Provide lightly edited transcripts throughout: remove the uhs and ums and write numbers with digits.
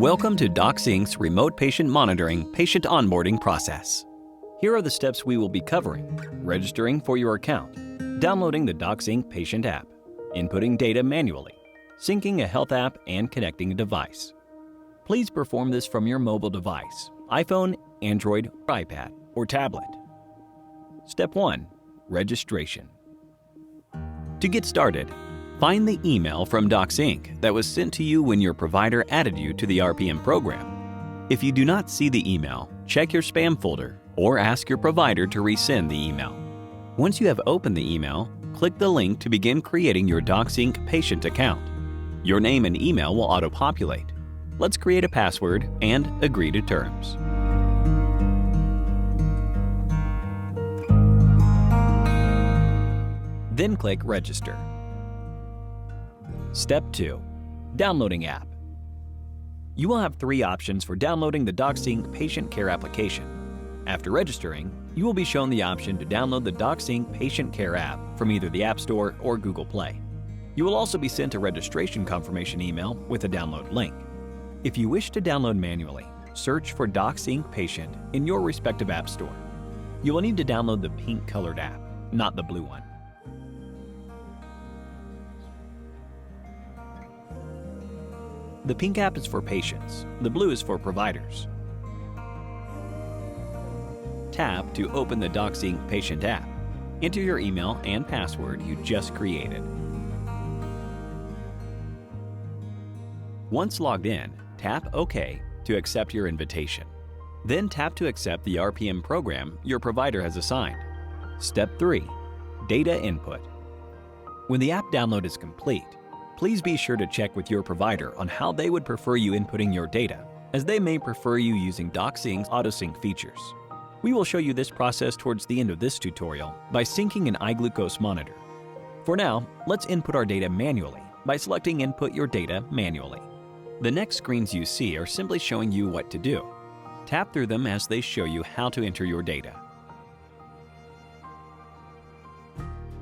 Welcome to DocsInk's remote patient monitoring patient onboarding process. Here are the steps we will be covering: registering for your account, downloading the DocsInk patient app, inputting data manually, syncing a health app, and connecting a device. Please perform this from your mobile device, iPhone, Android, iPad, or tablet. Step 1. Registration. To get started, find the email from DocsInk that was sent to you when your provider added you to the RPM program. If you do not see the email, check your spam folder or ask your provider to resend the email. Once you have opened the email, click the link to begin creating your DocsInk patient account. Your name and email will auto-populate. Let's create a password and agree to terms. Then click Register. Step 2. Downloading app. You will have 3 options for downloading the DocsInk Patient Care application. After registering, you will be shown the option to download the DocsInk Patient Care app from either the App Store or Google Play. You will also be sent a registration confirmation email with a download link. If you wish to download manually, search for DocsInk Patient in your respective App Store. You will need to download the pink-colored app, not the blue one. The pink app is for patients, the blue is for providers. Tap to open the DocsInk Patient app. Enter your email and password you just created. Once logged in, tap OK to accept your invitation. Then tap to accept the RPM program your provider has assigned. Step 3. Data input. When the app download is complete, please be sure to check with your provider on how they would prefer you inputting your data, as they may prefer you using DocsInk's AutoSync features. We will show you this process towards the end of this tutorial by syncing an iGlucose monitor. For now, let's input our data manually by selecting Input Your Data Manually. The next screens you see are simply showing you what to do. Tap through them as they show you how to enter your data.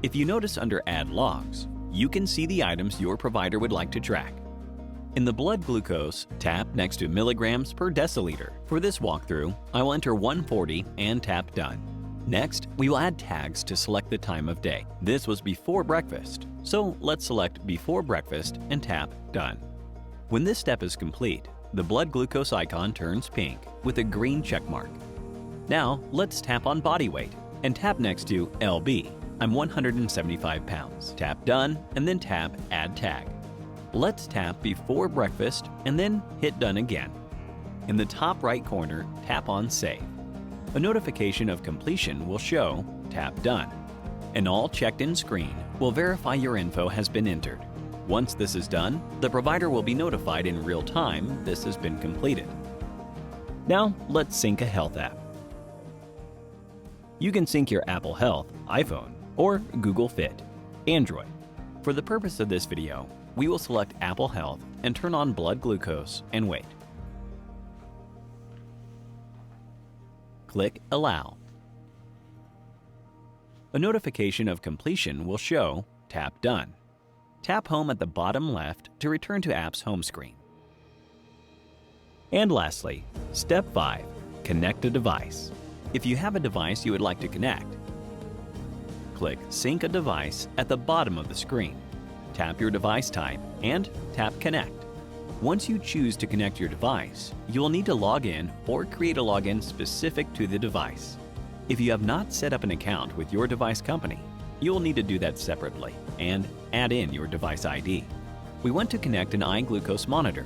If you notice under Add Logs, you can see the items your provider would like to track. In the blood glucose, tap next to milligrams per deciliter. For this walkthrough, I will enter 140 and tap Done. Next, we will add tags to select the time of day. This was before breakfast, so let's select Before Breakfast and tap Done. When this step is complete, the blood glucose icon turns pink with a green check mark. Now, let's tap on body weight and tap next to LB. I'm 175 pounds. Tap Done and then tap Add Tag. Let's tap Before Breakfast and then hit Done again. In the top right corner, tap on Save. A notification of completion will show Tap Done. An All Checked In screen will verify your info has been entered. Once this is done, the provider will be notified in real time this has been completed. Now, let's sync a health app. You can sync your Apple Health, iPhone, or Google Fit, Android. For the purpose of this video, we will select Apple Health and turn on blood glucose and wait. Click Allow. A notification of completion will show Tap Done. Tap Home at the bottom left to return to app's home screen. And lastly, Step 5. Connect a device. If you have a device you would like to connect, click Sync a Device at the bottom of the screen. Tap your device type and tap Connect. Once you choose to connect your device, you will need to log in or create a login specific to the device. If you have not set up an account with your device company, you will need to do that separately and add in your device ID. We want to connect an iGlucose monitor.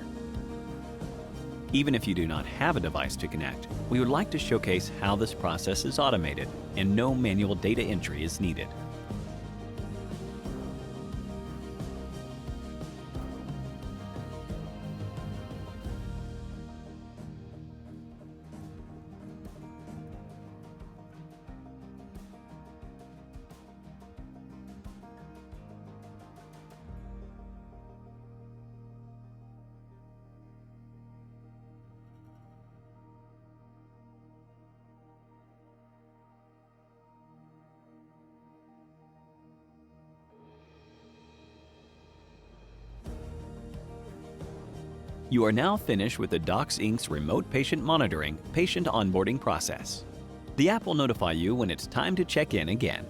Even if you do not have a device to connect, we would like to showcase how this process is automated and no manual data entry is needed. You are now finished with the DocsInk's remote patient monitoring patient onboarding process. The app will notify you when it's time to check in again.